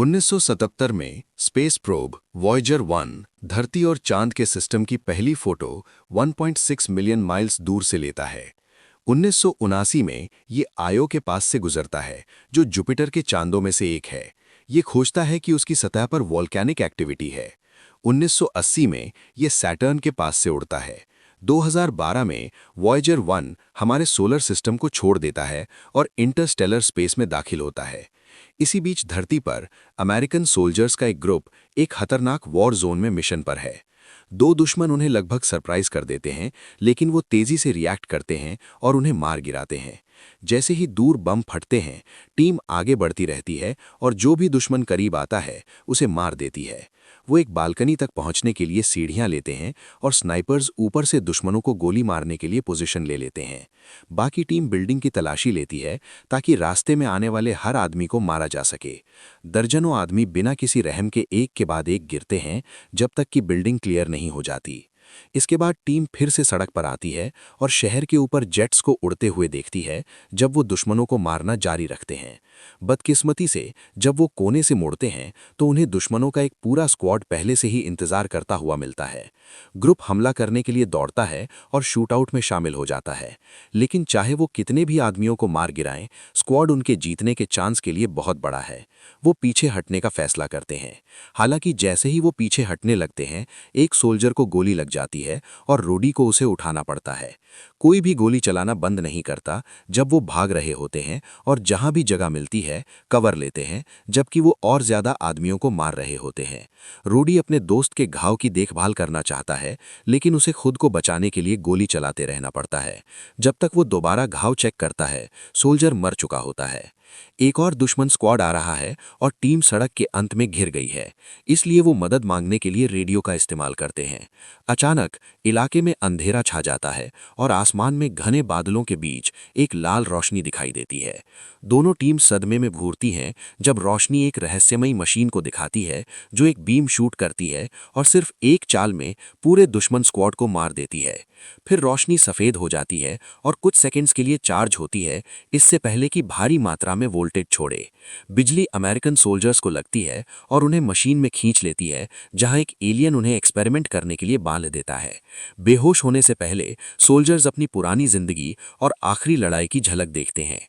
1977 में space probe Voyager 1 धरती और चांद के सिस्टम की पहली फोटो 1.6 मिलियन माइल्स दूर से लेता है। 1979 में ये आयो के पास से गुजरता है, जो जुपिटर के चांदों में से एक है। ये खोजता है कि उसकी सतह पर वॉल्केनिक एक्टिविटी है। 1980 में ये सैटर्न के पास से उड़ता है। 2012 में वॉयेजर 1 हमारे सोलर सिस्टम को छोड़ देता है और इंटरस्टेलर स्पेस में दाखिल होता है। इसी बीच धरती पर अमेरिकन सोल्जर्स का एक ग्रुप एक खतरनाक वॉर जोन में मिशन पर है। दो दुश्मन उन्हें लगभग सरप्राइज कर देते हैं, लेकिन वो तेजी से रिएक्ट करते हैं और उन्हें मार गिराते हैं। जैसे ही दूर बम फटते हैं, टीम आगे बढ़ती रहती है और जो भी दुश्मन करीब आता है उसे मार देती है। वो एक बालकनी तक पहुंचने के लिए सीढ़ियां लेते हैं और स्नाइपर्स ऊपर से दुश्मनों को गोली मारने के लिए पोजीशन ले लेते हैं। बाकी टीम बिल्डिंग की तलाशी लेती है ताकि रास्ते में आने वाले हर आदमी को मारा जा सके। दर्जनों आदमी बिना किसी रहम के एक के बाद एक गिरते हैं जब तक कि बिल्डिंग क्लियर नहीं हो जाती। इसके बाद टीम फिर से सड़क पर आती है और शहर के ऊपर जेट्स को उड़ते हुए देखती है जब वो दुश्मनों को मारना जारी रखते हैं। बदकिस्मती से जब वो कोने से मुड़ते हैं तो उन्हें दुश्मनों का एक पूरा स्क्वाड पहले से ही इंतजार करता हुआ मिलता है। ग्रुप हमला करने के लिए दौड़ता है और शूटआउट में शामिल हो जाता है, लेकिन चाहे वो कितने भी आदमियों को मार गिराएं, स्क्वाड उनके जीतने के चांस के लिए बहुत बड़ा है। वो पीछे हटने का फैसला करते हैं। हालांकि जैसे ही वो पीछे हटने लगते हैं, एक सोल्जर को गोली लग जाती है और रोडी को उसे उठाना पड़ता है। कोई भी गोली चलाना बंद नहीं करता जब वो भाग रहे होते हैं और जहां भी जगह मिलती है कवर लेते हैं, जबकि वो और ज्यादा आदमियों को मार रहे होते हैं। रोडी अपने दोस्त के घाव की देखभाल करना चाहता है, लेकिन उसे खुद को बचाने के लिए गोली चलाते रहना पड़ता है। जब तक वो दोबारा घाव चेक करता है, सोल्जर मर चुका होता है। एक और दुश्मन स्क्वाड आ रहा है और टीम सड़क के अंत में घिर गई है, इसलिए वो मदद मांगने के लिए रेडियो का इस्तेमाल करते हैं। अचानक इलाके में अंधेरा छा जाता है और आसमान में घने बादलों के बीच एक लाल रोशनी दिखाई देती है। दोनों टीम सदमे में घूरती हैं जब रोशनी एक रहस्यमयी मशीन को दिखाती है जो एक बीम शूट करती है और सिर्फ एक चाल में पूरे दुश्मन स्क्वाड को मार देती है। फिर रोशनी सफ़ेद हो जाती है और कुछ सेकंड्स के लिए चार्ज होती है, इससे पहले कि भारी मात्रा में वोल्टेज छोड़े। बिजली अमेरिकन सोल्जर्स को लगती है और उन्हें मशीन में खींच लेती है, जहां एक एलियन उन्हें एक्सपेरिमेंट करने के लिए बांध देता है। बेहोश होने से पहले सोल्जर्स अपनी पुरानी जिंदगी और आखिरी लड़ाई की झलक देखते हैं।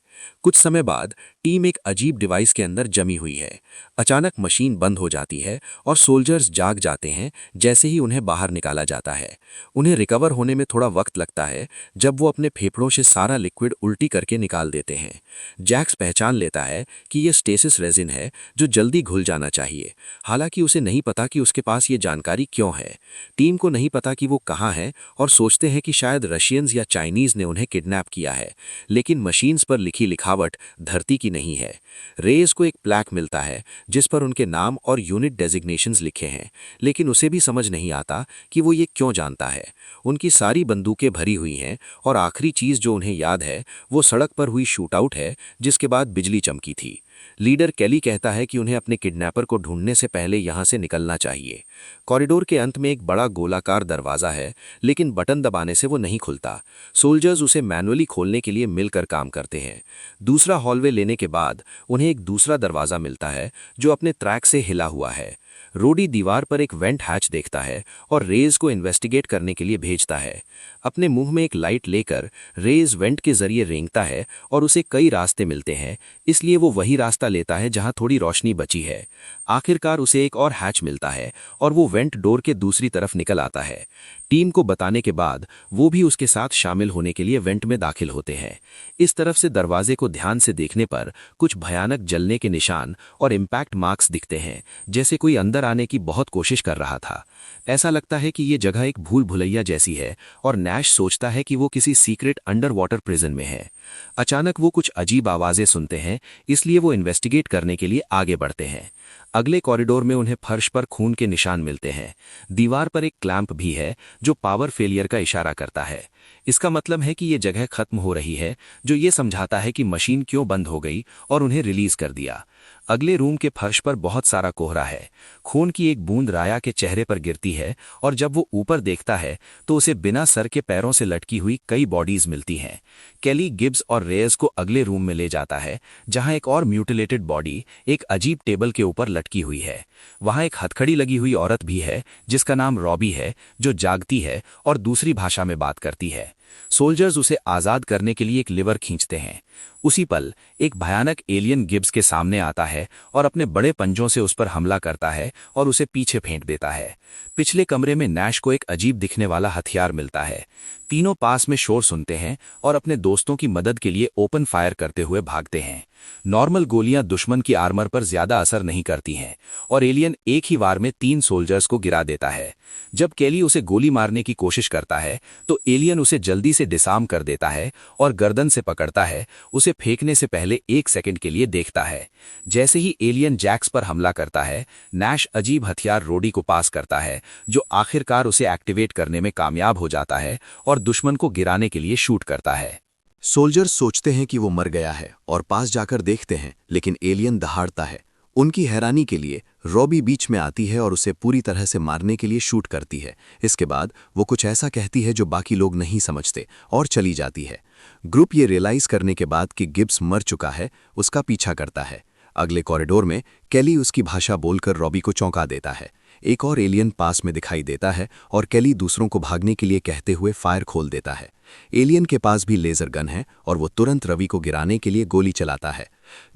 कुछ समय बाद टीम एक अजीब डिवाइस के अंदर जमी हुई है। अचानक मशीन बंद हो जाती है और सोल्जर्स जाग जाते हैं जैसे ही उन्हें बाहर निकाला जाता है। उन्हें रिकवर होने में थोड़ा वक्त लगता है जब वो अपने फेफड़ों से सारा लिक्विड उल्टी करके निकाल देते हैं। जैक्स पहचान लेता है कि ये स्टेसिस रेजिन है जो जल्दी घुल जाना चाहिए। हालांकि उसे नहीं पता कि उसके पास ये जानकारी क्यों है। टीम को नहीं पता कि वो कहाँ है और सोचते हैं कि शायद रशियंस या चाइनीज ने उन्हें किडनैप किया है, लेकिन मशीन्स पर लिखी लिखावट धरती की नहीं है। रेस को एक प्लैक मिलता है जिस पर उनके नाम और यूनिट डेजिग्नेशंस लिखे हैं, लेकिन उसे भी समझ नहीं आता कि वो ये क्यों जानता है। उनकी सारी बंदूकें भरी हुई हैं और आखिरी चीज जो उन्हें याद है वो सड़क पर हुई शूटआउट है जिसके बाद बिजली चमकी थी। लीडर केली कहता है कि उन्हें अपने किडनैपर को ढूंढने से पहले यहां से निकलना चाहिए। कॉरिडोर के अंत में एक बड़ा गोलाकार दरवाजा है, लेकिन बटन दबाने से वो नहीं खुलता। सोल्जर्स उसे मैनुअली खोलने के लिए मिलकर काम करते हैं। दूसरा हॉलवे लेने के बाद उन्हें एक दूसरा दरवाजा मिलता है जो अपने ट्रैक से हिला हुआ है। रोडी दीवार पर एक वेंट हैच देखता है और रेज को इन्वेस्टिगेट करने के लिए भेजता है। अपने मुंह में एक लाइट लेकर रेज वेंट के जरिए रेंगता है और उसे कई रास्ते मिलते हैं, इसलिए वो वही रास्ता लेता है जहां थोड़ी रोशनी बची है। आखिरकार उसे एक और हैच मिलता है और वो वेंट डोर के दूसरी तरफ निकल आता है। टीम को बताने के बाद वो भी उसके साथ शामिल होने के लिए वेंट में दाखिल होते हैं। इस तरफ से दरवाजे को ध्यान से देखने पर कुछ भयानक जलने के निशान और इम्पैक्ट मार्क्स दिखते हैं, जैसे कोई अंदर आने की बहुत कोशिश कर रहा था। ऐसा लगता है कि ये जगह एक भूल भुलैया जैसी है और नैश सोचता है कि वो किसी सीक्रेट अंडर वाटर प्रिजन में है। अचानक वो कुछ अजीब आवाजें सुनते हैं, इसलिए वो इन्वेस्टिगेट करने के लिए आगे बढ़ते हैं। अगले कॉरिडोर में उन्हें फर्श पर खून के निशान मिलते हैं। दीवार पर एक क्लैंप भी है जो पावर फेलियर का इशारा करता है। इसका मतलब है कि ये जगह खत्म हो रही है, जो ये समझाता है कि मशीन क्यों बंद हो गई और उन्हें रिलीज कर दिया। अगले रूम के फर्श पर बहुत सारा कोहरा है। खून की एक बूंद राया के चेहरे पर गिरती है और जब वो ऊपर देखता है तो उसे बिना सर के पैरों से लटकी हुई कई बॉडीज मिलती हैं। केली गिब्स और रेयस को अगले रूम में ले जाता है जहां एक और म्यूटिलेटेड बॉडी एक अजीब टेबल के ऊपर लटकी हुई है। वहां एक हथकड़ी लगी हुई औरत भी है जिसका नाम रॉबी है, जो जागती है और दूसरी भाषा में बात करती है। सोल्जर्स उसे आज़ाद करने के लिए एक लिवर खींचते हैं। उसी पल एक भयानक एलियन गिब्स के सामने आता है और अपने बड़े पंजों से उस पर हमला करता है और उसे पीछे फेंक देता है। पिछले कमरे में नैश को एक अजीब दिखने वाला हथियार मिलता है। तीनों पास में शोर सुनते हैं और अपने दोस्तों की मदद के लिए ओपन फायर करते हुए भागते हैं। नॉर्मल गोलियां दुश्मन की आर्मर पर ज्यादा असर नहीं करती हैं और एलियन एक ही वार में 3 सोल्जर्स को गिरा देता है। जब केली उसे गोली मारने की कोशिश करता है तो एलियन उसे जल्दी से डिसार्म कर देता है और गर्दन से पकड़ता है। उसे फेंकने से पहले 1 सेकंड के लिए देखता है। जैसे ही एलियन जैक्स पर हमला करता है, नैश अजीब हथियार रोडी को पास करता है, जो आखिरकार उसे एक्टिवेट करने में कामयाब हो जाता है और दुश्मन को गिराने के लिए शूट करता है। सोल्जर्स सोचते हैं कि वो मर गया है और पास जाकर देखते हैं, लेकिन एलियन दहाड़ता है। उनकी हैरानी के लिए रॉबी बीच में आती है और उसे पूरी तरह से मारने के लिए शूट करती है। इसके बाद वो कुछ ऐसा कहती है जो बाकी लोग नहीं समझते और चली जाती है। ग्रुप ये रियलाइज करने के बाद कि गिब्स मर चुका है, उसका पीछा करता है। अगले कॉरिडोर में केली उसकी भाषा बोलकर रॉबी को चौंका देता है। एक और एलियन पास में दिखाई देता है और केली दूसरों को भागने के लिए कहते हुए फायर खोल देता है। एलियन के पास भी लेजर गन है और वो तुरंत रवि को गिराने के लिए गोली चलाता है।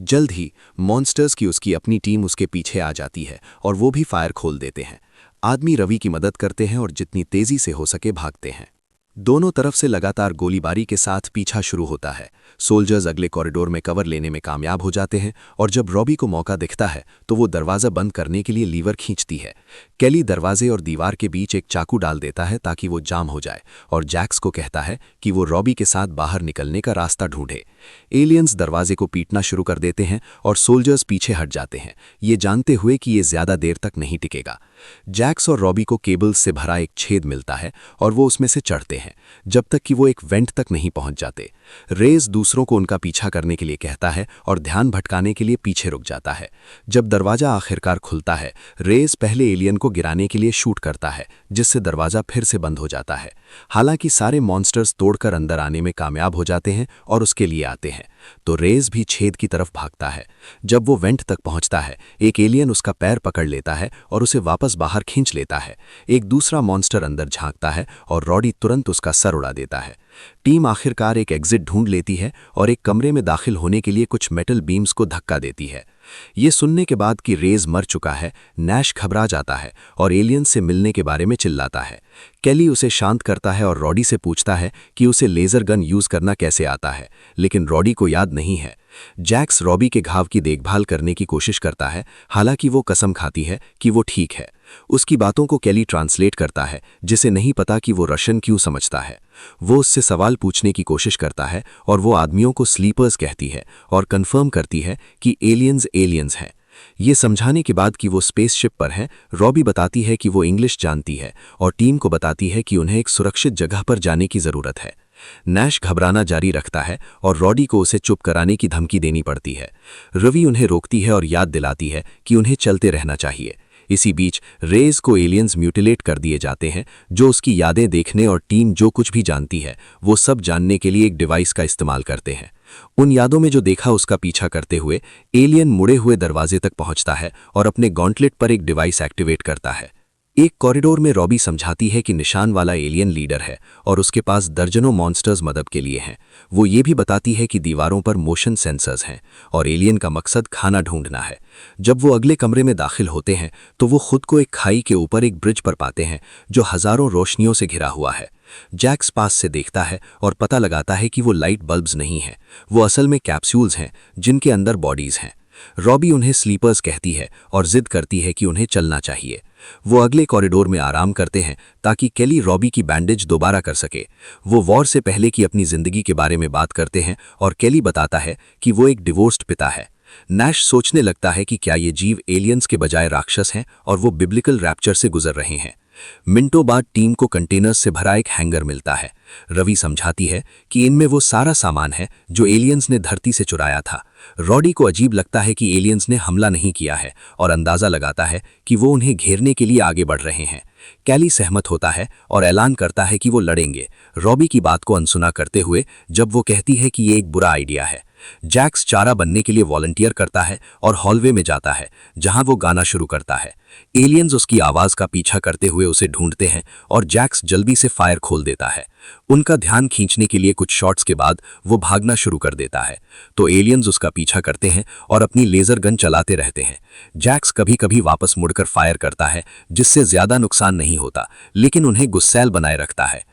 जल्द ही मॉन्स्टर्स की उसकी अपनी टीम उसके पीछे आ जाती है और वो भी फायर खोल देते हैं। आदमी रवि की मदद करते हैं और जितनी तेजी से हो सके भागते हैं। दोनों तरफ से लगातार गोलीबारी के साथ पीछा शुरू होता है। सोल्जर्स अगले कॉरिडोर में कवर लेने में कामयाब हो जाते हैं और जब रॉबी को मौका दिखता है तो वो दरवाज़ा बंद करने के लिए लीवर खींचती है। केली दरवाजे और दीवार के बीच एक चाकू डाल देता है ताकि वो जाम हो जाए और जैक्स को कहता है कि वो रॉबी के साथ बाहर निकलने का रास्ता ढूंढे। एलियंस दरवाजे को पीटना शुरू कर देते हैं और सोल्जर्स पीछे हट जाते हैं, ये जानते हुए कि ये ज़्यादा देर तक नहीं टिकेगा। जैक्स और रॉबी को केबल्स से भरा एक छेद मिलता है और वो उसमें से चढ़ते हैं जब तक कि वो एक वेंट तक नहीं पहुंच जाते। रेस दूसरों को उनका पीछा करने के लिए कहता है और ध्यान भटकाने के लिए पीछे रुक जाता है। जब दरवाजा आखिरकार खुलता है, रेस पहले एलियन को गिराने के लिए शूट करता है, जिससे दरवाजा फिर से बंद हो जाता है। हालांकि सारे मॉन्स्टर्स तोड़कर अंदर आने में कामयाब हो जाते हैं और उसके लिए आते हैं, तो रेस भी छेद की तरफ भागता है। जब वो वेंट तक पहुंचता है, एक एलियन उसका पैर पकड़ लेता है और उसे वापस बाहर खींच लेता है। एक दूसरा मॉन्स्टर अंदर झांकता है और रॉडी तुरंत उसका सर उड़ा देता है। टीम आखिरकार एक एग्जिट ढूंढ लेती है और एक कमरे में दाखिल होने के लिए कुछ मेटल बीम्स को धक्का देती है। ये सुनने के बाद कि रेज मर चुका है, नैश घबरा जाता है और एलियन से मिलने के बारे में चिल्लाता है। केली उसे शांत करता है और रॉडी से पूछता है कि उसे लेजर गन यूज करना कैसे आता है, लेकिन रॉडी को याद नहीं है। जैक्स रॉबी के घाव की देखभाल करने की कोशिश करता है, हालांकि वो कसम खाती है कि वो ठीक है। उसकी बातों को केली ट्रांसलेट करता है, जिसे नहीं पता कि वो रशियन क्यों समझता है। वो उससे सवाल पूछने की कोशिश करता है और वो आदमियों को स्लीपर्स कहती है और कंफर्म करती है कि एलियंस हैं। ये समझाने के बाद कि वो स्पेसशिप पर हैं, रॉबी बताती है कि वो इंग्लिश जानती है और टीम को बताती है कि उन्हें एक सुरक्षित जगह पर जाने की ज़रूरत है। नैश घबराना जारी रखता है और रॉडी को उसे चुप कराने की धमकी देनी पड़ती है। रवि उन्हें रोकती है और याद दिलाती है कि उन्हें चलते रहना चाहिए। इसी बीच रेज को एलियंस म्यूटिलेट कर दिए जाते हैं, जो उसकी यादें देखने और टीम जो कुछ भी जानती है वो सब जानने के लिए एक डिवाइस का इस्तेमाल करते हैं। उन यादों में जो देखा उसका पीछा करते हुए एलियन मुड़े हुए दरवाजे तक पहुंचता है और अपने गॉन्टलेट पर एक डिवाइस एक्टिवेट करता है। एक कॉरिडोर में रॉबी समझाती है कि निशान वाला एलियन लीडर है और उसके पास दर्जनों मॉन्स्टर्स मदद के लिए हैं। वो ये भी बताती है कि दीवारों पर मोशन सेंसर्स हैं और एलियन का मकसद खाना ढूंढना है। जब वो अगले कमरे में दाखिल होते हैं तो वो खुद को एक खाई के ऊपर एक ब्रिज पर पाते हैं जो हजारों रोशनियों से घिरा हुआ है। जैक्स पास से देखता है और पता लगाता है कि वो लाइट बल्ब्स नहीं हैं, वो असल में कैप्सूल्स हैं जिनके अंदर बॉडीज हैं। रॉबी उन्हें स्लीपर्स कहती है और जिद करती है कि उन्हें चलना चाहिए। वो अगले कॉरिडोर में आराम करते हैं ताकि केली रॉबी की बैंडेज दोबारा कर सके। वो वॉर से पहले की अपनी जिंदगी के बारे में बात करते हैं और केली बताता है कि वो एक डिवोर्स्ड पिता है। नैश सोचने लगता है कि क्या ये जीव एलियंस के बजाय राक्षस हैं और वो बिब्लिकल रैप्चर से गुजर रहे हैं। मिनटों बाद टीम को कंटेनर्स से भरा एक हैंगर मिलता है। रवि समझाती है कि इनमें वो सारा सामान है जो एलियंस ने धरती से चुराया था, रॉडी को अजीब लगता है कि एलियंस ने हमला नहीं किया है और अंदाजा लगाता है कि वो उन्हें घेरने के लिए आगे बढ़ रहे हैं। कैली सहमत होता है और ऐलान करता है कि वो लड़ेंगे, रॉबी की बात को अनसुना करते हुए जब वो कहती है कि ये एक बुरा आइडिया है। जैक्स चारा बनने के लिए वॉलंटियर करता है और हॉलवे में जाता है जहां वो गाना शुरू करता है। एलियंस उसकी आवाज का पीछा करते हुए उसे ढूंढते हैं और जैक्स जल्दी से फायर खोल देता है। उनका ध्यान खींचने के लिए कुछ शॉट्स के बाद वो भागना शुरू कर देता है तो एलियंस उसका पीछा करते हैं और अपनी लेजर गन चलाते रहते हैं। जैक्स कभी कभी वापस मुड़कर फायर करता है जिससे ज्यादा नुकसान नहीं होता, लेकिन उन्हें गुस्सैल बनाए रखता है।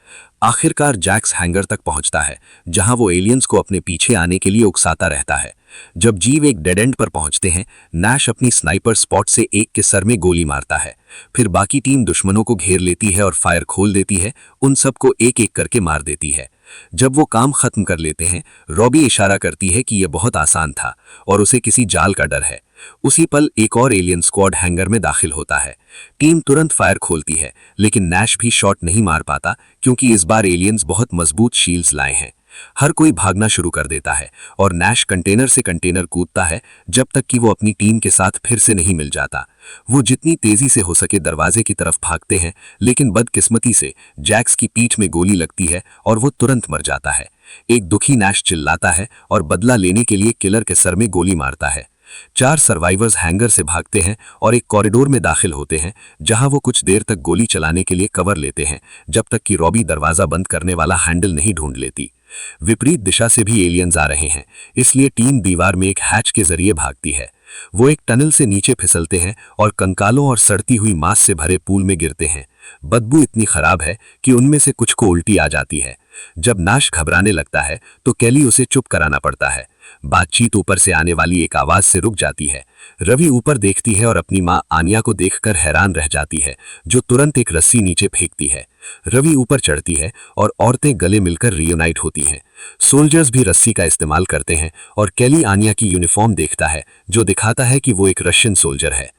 आखिरकार जैक्स हैंगर तक पहुंचता है जहां वो एलियंस को अपने पीछे आने के लिए उकसाता रहता है। जब जीव एक डेड एंड पर पहुंचते हैं, नैश अपनी स्नाइपर स्पॉट से एक के सर में गोली मारता है। फिर बाकी टीम दुश्मनों को घेर लेती है और फायर खोल देती है, उन सबको एक एक करके मार देती है। जब वो काम खत्म कर लेते हैं, रॉबी इशारा करती है कि यह बहुत आसान था और उसे किसी जाल का डर है। उसी पल एक और एलियन स्क्वाड हैंगर में दाखिल होता है। टीम तुरंत फायर खोलती है, लेकिन नैश भी शॉट नहीं मार पाता क्योंकि इस बार एलियंस बहुत मजबूत शील्ड्स लाए हैं। हर कोई भागना शुरू कर देता है और नैश कंटेनर से कंटेनर कूदता है जब तक कि वो अपनी टीम के साथ फिर से नहीं मिल जाता। वो जितनी तेजी से हो सके दरवाजे की तरफ भागते हैं, लेकिन बदकिस्मती से जैक्स की पीठ में गोली लगती है और वो तुरंत मर जाता है। एक दुखी नैश चिल्लाता है और बदला लेने के लिए किलर के सर में गोली मारता है। 4 सर्वाइवर्स हैंगर से भागते हैं और एक कॉरिडोर में दाखिल होते हैं जहां वो कुछ देर तक गोली चलाने के लिए कवर लेते हैं जब तक कि रॉबी दरवाजा बंद करने वाला हैंडल नहीं ढूंढ लेती। विपरीत दिशा से भी एलियंस आ रहे हैं, इसलिए टीम दीवार में एक हैच के जरिए भागती है। वो एक टनल से नीचे फिसलते हैं और कंकालों और सड़ती हुई मांस से भरे पूल में गिरते हैं। बदबू इतनी खराब है कि उनमें से कुछ को उल्टी आ जाती है। जब नाश घबराने लगता है तो कैली उसे चुप कराना पड़ता है। बातचीत ऊपर से आने वाली एक आवाज से रुक जाती है। रवि ऊपर देखती है और अपनी मां आनिया को देखकर हैरान रह जाती है, जो तुरंत एक रस्सी नीचे फेंकती है। रवि ऊपर चढ़ती है और औरतें गले मिलकर रियूनाइट होती हैं। सोल्जर्स भी रस्सी का इस्तेमाल करते हैं और कैली आनिया की यूनिफॉर्म देखता है, जो दिखाता है कि वो एक रशियन सोल्जर है।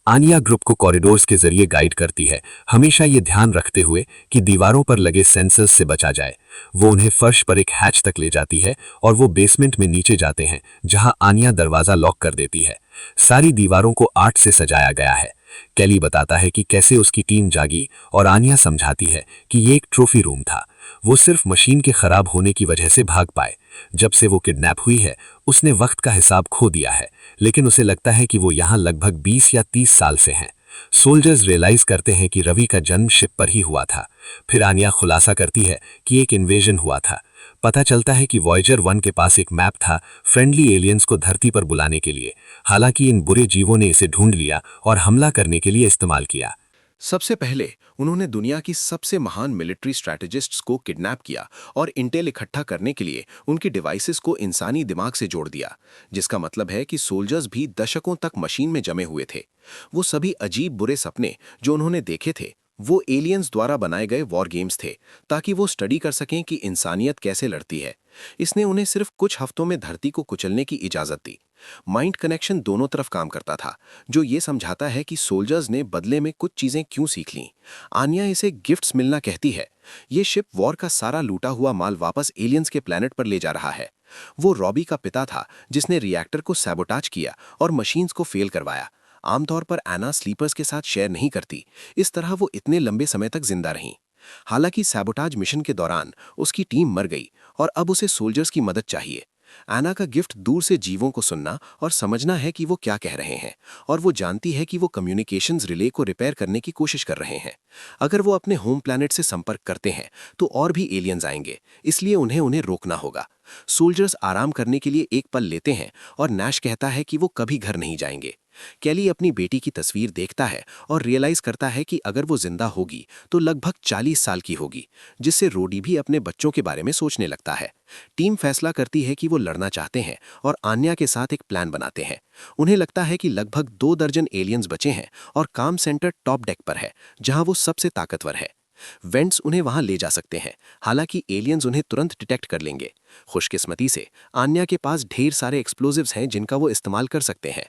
आनिया ग्रुप को कॉरिडोर्स के जरिए गाइड करती है, हमेशा ये ध्यान रखते हुए कि दीवारों पर लगे सेंसर्स से बचा जाए। वो उन्हें फर्श पर एक हैच तक ले जाती है और वो बेसमेंट में नीचे जाते हैं जहां आनिया दरवाजा लॉक कर देती है। सारी दीवारों को आर्ट से सजाया गया है। कैली बताता है कि कैसे उसकी टीम जागी और आनिया समझाती है कि ये एक ट्रॉफी रूम था। वो सिर्फ मशीन के खराब होने की वजह से भाग पाए। जब से वो किडनैप हुई है, उसने वक्त का हिसाब खो दिया है, लेकिन उसे लगता है कि वो यहाँ लगभग 20 या 30 साल से हैं। सोल्जर्स रियलाइज करते हैं कि रवि का जन्म शिप पर ही हुआ था। फिर आनिया खुलासा करती है कि एक इन्वेजन हुआ था। पता चलता है कि वॉयेजर 1 के पास एक मैप था फ्रेंडली एलियंस को धरती पर बुलाने के लिए। हालांकि इन बुरे जीवों ने इसे ढूंढ लिया और हमला करने के लिए इस्तेमाल किया। सबसे पहले उन्होंने दुनिया की सबसे महान मिलिट्री स्ट्रैटेजिस्ट्स को किडनैप किया और इंटेल इकट्ठा करने के लिए उनकी डिवाइसेस को इंसानी दिमाग से जोड़ दिया, जिसका मतलब है कि सोल्जर्स भी दशकों तक मशीन में जमे हुए थे। वो सभी अजीब बुरे सपने जो उन्होंने देखे थे, वो एलियंस द्वारा बनाए गए वॉर गेम्स थे, ताकि वो स्टडी कर सकें कि इंसानियत कैसे लड़ती है। इसने उन्हें सिर्फ कुछ हफ्तों में धरती को कुचलने की इजाजत दी। माइंड कनेक्शन दोनों तरफ काम करता था, जो ये समझाता है कि सोल्जर्स ने बदले में कुछ चीजें क्यों सीख लीं। आनिया इसे गिफ्ट्स मिलना कहती है। ये शिप वॉर का सारा लूटा हुआ माल वापस एलियंस के प्लेनेट पर ले जा रहा है। वो रॉबी का पिता था जिसने रिएक्टर को सैबोटाज किया और मशीन्स को फेल करवाया। आमतौर पर एना स्लीपर्स के साथ शेयर नहीं करती, इस तरह वो इतने लंबे समय तक जिंदा रहीं। हालांकि सैबोटाज मिशन के दौरान उसकी टीम मर गई और अब उसे सोल्जर्स की मदद चाहिए। एना का गिफ्ट दूर से जीवों को सुनना और समझना है कि वो क्या कह रहे हैं, और वो जानती है कि वो कम्युनिकेशंस रिले को रिपेयर करने की कोशिश कर रहे हैं। अगर वो अपने होम प्लैनेट से संपर्क करते हैं तो और भी एलियंस आएंगे, इसलिए उन्हें रोकना होगा। सोल्जर्स आराम करने के लिए एक पल लेते हैं और नैश कहता है कि वो कभी घर नहीं जाएंगे। कैली अपनी बेटी की तस्वीर देखता है और रियलाइज करता है कि अगर वो जिंदा होगी तो लगभग 40 साल की होगी, जिससे रोडी भी अपने बच्चों के बारे में सोचने लगता है। टीम फैसला करती है कि वो लड़ना चाहते हैं और आन्या के साथ एक प्लान बनाते हैं। उन्हें लगता है कि लगभग 2 दर्जन एलियंस बचे हैं और काम सेंटर टॉप डेक पर है, जहां वो सबसे ताकतवर है। वेंट्स उन्हें वहां ले जा सकते हैं, हालांकि एलियंस उन्हें तुरंत डिटेक्ट कर लेंगे। खुशकिस्मती से आन्या के पास ढेर सारे एक्सप्लोजिव्स हैं जिनका वो इस्तेमाल कर सकते हैं।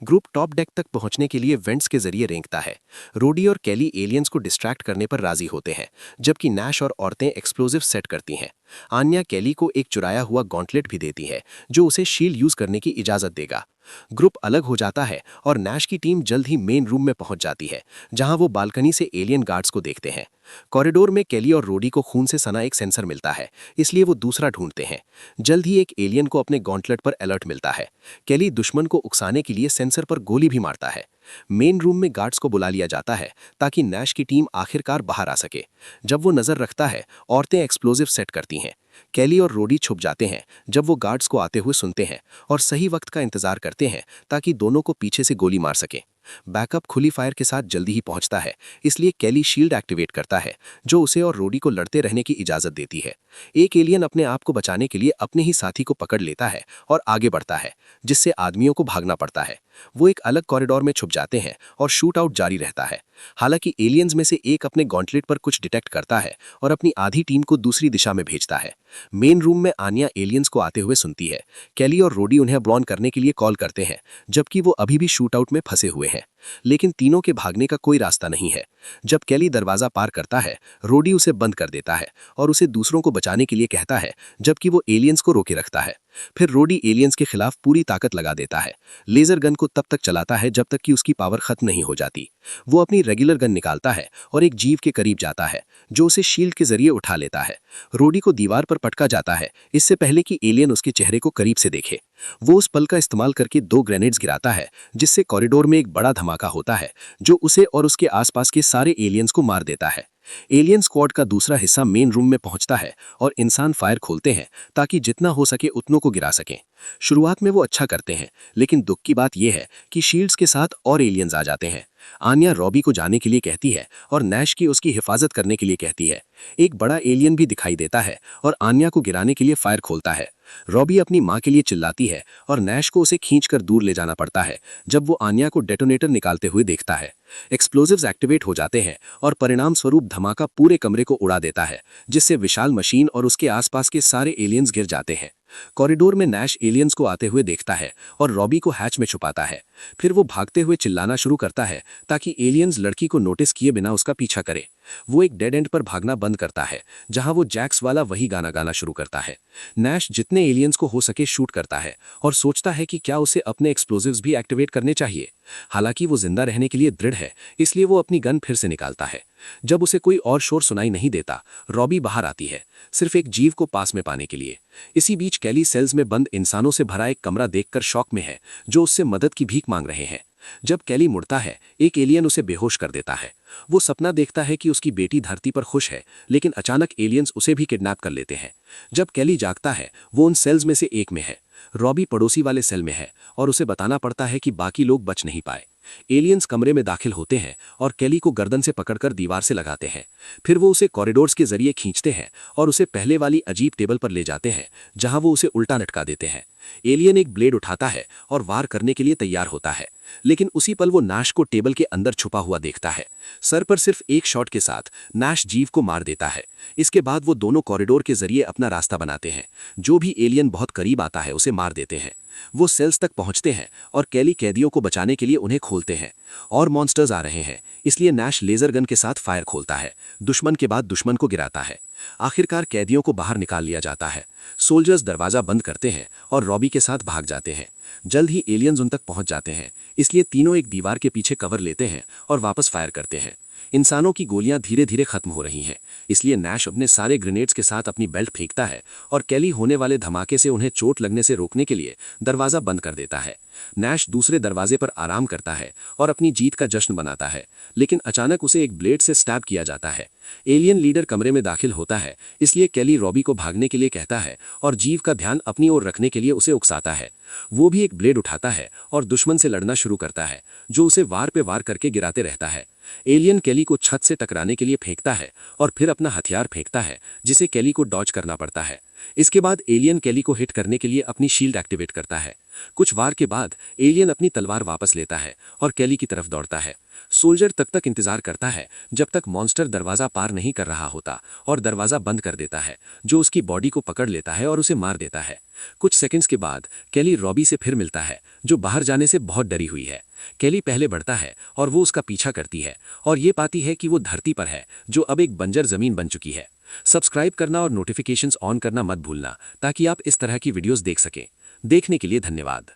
ग्रुप टॉप डेक तक पहुंचने के लिए वेंट्स के जरिए रेंगता है। रोडी और कैली एलियंस को डिस्ट्रैक्ट करने पर राजी होते हैं, जबकि नैश और औरतें एक्सप्लोजिव सेट करती हैं। आन्या कैली को एक चुराया हुआ गॉन्टलेट भी देती है जो उसे शील्ड यूज करने की इजाजत देगा। ग्रुप अलग हो जाता है और नैश की टीम जल्द ही मेन रूम में पहुंच जाती है, जहां वो बालकनी से एलियन गार्ड्स को देखते हैं। कॉरिडोर में कैली और रोडी को खून से सना एक सेंसर मिलता है, इसलिए वो दूसरा ढूंढते हैं। जल्द ही एक एलियन को अपने गॉन्टलेट पर अलर्ट मिलता है। कैली दुश्मन को उकसाने के लिए सेंसर पर गोली भी मारता है। मेन रूम में गार्ड्स को बुला लिया जाता है ताकि नैश की टीम आखिरकार बाहर आ सके। जब वो नजर रखता है, औरतें एक्सप्लोजिव सेट करती हैं। कैली और रोडी छुप जाते हैं जब वो गार्ड्स को आते हुए सुनते हैं और सही वक्त का इंतजार करते हैं ताकि दोनों को पीछे से गोली मार सके। बैकअप खुली फायर के साथ जल्दी ही पहुंचता है, इसलिए कैली शील्ड एक्टिवेट करता है जो उसे और रोडी को लड़ते रहने की इजाजत देती है। एक एलियन अपने आप को बचाने के लिए अपने ही साथी को पकड़ लेता है और आगे बढ़ता है, जिससे आदमियों को भागना पड़ता है। वो एक अलग कॉरिडोर में छुप जाते हैं और शूट आउट जारी रहता है। हालांकि एलियंस में से एक अपने गॉन्टलेट पर कुछ डिटेक्ट करता है और अपनी आधी टीम को दूसरी दिशा में भेजता है। मेन रूम में आन्या एलियंस को आते हुए सुनती है। कैली और रोडी उन्हें ब्लॉन करने के लिए कॉल करते हैं, जबकि वो अभी भी शूट आउट में फंसे हुए हैं। लेकिन तीनों के भागने का कोई रास्ता नहीं है। जब कैली दरवाजा पार करता है, रोडी उसे बंद कर देता है और उसे दूसरों को बचाने के लिए कहता है, जबकि वो एलियंस को रोके रखता है। फिर रोडी एलियंस के खिलाफ पूरी ताकत लगा देता है। लेजर गन को तब तक चलाता है जब तक कि उसकी पावर खत्म नहीं हो जाती। वो अपनी रेगुलर गन निकालता है और एक जीव के करीब जाता है जो उसे शील्ड के जरिए उठा लेता है। रोडी को दीवार पर पटका जाता है, इससे पहले कि एलियन उसके चेहरे को करीब से देखे। वो उस पल का इस्तेमाल करके 2 ग्रेनेड्स गिराता है, जिससे कॉरिडोर में एक बड़ा धमाका होता है जो उसे और उसके आसपास के सारे एलियंस को मार देता है। एलियन स्क्वाड का दूसरा हिस्सा मेन रूम में पहुंचता है और इंसान फायर खोलते हैं ताकि जितना हो सके उतनों को गिरा सकें। शुरुआत में वो अच्छा करते हैं, लेकिन दुख की बात यह है कि शील्ड्स के साथ और एलियंस आ जाते हैं। आन्या रॉबी को जाने के लिए कहती है और नैश की उसकी हिफाजत करने के लिए कहती है। एक बड़ा एलियन भी दिखाई देता है और आन्या को गिराने के लिए फायर खोलता है। रॉबी अपनी मां के लिए चिल्लाती है और नैश को उसे खींचकर दूर ले जाना पड़ता है जब वो आन्या को डेटोनेटर निकालते हुए देखता है। एक्सप्लोजिव्स एक्टिवेट हो जाते हैं और परिणाम स्वरूप धमाका पूरे कमरे को उड़ा देता है, जिससे विशाल मशीन और उसके आसपास के सारे एलियंस गिर जाते हैं। कॉरिडोर में नैश एलियंस को आते हुए देखता है और रॉबी को हैच में छुपाता है। फिर वो भागते हुए चिल्लाना शुरू करता है ताकि एलियंस लड़की को नोटिस किए बिना उसका पीछा करे। वो एक डेड एंड पर भागना बंद करता है, जहां वो जैक्स वाला वही गाना गाना शुरू करता है। नैश जितने एलियंस को हो सके शूट करता है और सोचता है कि क्या उसे अपने एक्सप्लोजिव्स भी एक्टिवेट करने चाहिए। हालांकि वो जिंदा रहने के लिए दृढ़ है, इसलिए वो अपनी गन फिर से निकालता है। जब उसे कोई और शोर सुनाई नहीं देता, रॉबी बाहर आती है, सिर्फ एक जीव को पास में पाने के लिए। इसी बीच कैली सेल्स में बंद इंसानों से भरा एक कमरा देखकर शॉक में है, जो उससे मदद की भीख मांग रहे हैं। जब कैली मुड़ता है, एक एलियन उसे बेहोश कर देता है। वो सपना देखता है कि उसकी बेटी धरती पर खुश है, लेकिन अचानक एलियंस उसे भी किडनैप कर लेते हैं। जब कैली जागता है, वो उन सेल्स में से एक में है। रॉबी पड़ोसी वाले सेल में है और उसे बताना पड़ता है कि बाकी लोग बच नहीं पाए। एलियंस कमरे में दाखिल होते हैं और कैली को गर्दन से पकड़कर दीवार से लगाते हैं। फिर वो उसे कॉरिडोर्स के जरिए खींचते हैं और उसे पहले वाली अजीब टेबल पर ले जाते हैं, जहां वो उसे उल्टा लटका देते हैं। एलियन एक ब्लेड उठाता है और वार करने के लिए तैयार होता है, लेकिन उसी पल वो नैश को टेबल के अंदर छुपा हुआ देखता है। सर पर सिर्फ एक शॉट के साथ नैश जीव को मार देता है। इसके बाद वो दोनों कॉरिडोर के जरिए अपना रास्ता बनाते हैं। जो भी एलियन बहुत करीब आता है उसे मार देते हैं। वो सेल्स तक पहुंचते हैं और कैली कैदियों को बचाने के लिए उन्हें खोलते हैं। और मॉन्स्टर्स आ रहे हैं, इसलिए नैश लेजर गन के साथ फायर खोलता है। दुश्मन के बाद दुश्मन को गिराता है। आखिरकार कैदियों को बाहर निकाल लिया जाता है। सोल्जर्स दरवाजा बंद करते हैं और रॉबी के साथ भाग जाते हैं। जल्द ही एलियंस उन तक पहुंच जाते हैं, इसलिए तीनों एक दीवार के पीछे कवर लेते हैं और वापस फायर करते हैं। इंसानों की गोलियां धीरे धीरे खत्म हो रही हैं, इसलिए नैश अपने सारे ग्रेनेड्स के साथ अपनी बेल्ट फेंकता है और कैली होने वाले धमाके से उन्हें चोट लगने से रोकने के लिए दरवाजा बंद कर देता है। नैश दूसरे दरवाजे पर आराम करता है और अपनी जीत का जश्न मनाता है, लेकिन अचानक उसे एक ब्लेड से स्टैब किया जाता है। एलियन लीडर कमरे में दाखिल होता है, इसलिए कैली रॉबी को भागने के लिए कहता है और जीव का ध्यान अपनी ओर रखने के लिए उसे उकसाता है। वो भी एक ब्लेड उठाता है और दुश्मन से लड़ना शुरू करता है, जो उसे वार पे वार करके गिराते रहता है। एलियन कैली को छत से टकराने के लिए फेंकता है और फिर अपना हथियार फेंकता है, जिसे कैली को डॉज करना पड़ता है। इसके बाद एलियन कैली को हिट करने के लिए अपनी शील्ड एक्टिवेट करता है। कुछ वार के बाद एलियन अपनी तलवार वापस लेता है और कैली की तरफ दौड़ता है। सोल्जर तब तक इंतजार करता है जब तक मॉन्स्टर दरवाजा पार नहीं कर रहा होता और दरवाजा बंद कर देता है, जो उसकी बॉडी को पकड़ लेता है और उसे मार देता है। कुछ सेकंड्स के बाद केली रॉबी से फिर मिलता है, जो बाहर जाने से बहुत डरी हुई है। केली पहले बढ़ता है और वो उसका पीछा करती है और ये पाती है कि वो धरती पर है, जो अब एक बंजर जमीन बन चुकी है। सब्सक्राइब करना और नोटिफिकेशंस ऑन करना मत भूलना ताकि आप इस तरह की वीडियोस देख सकें। देखने के लिए धन्यवाद।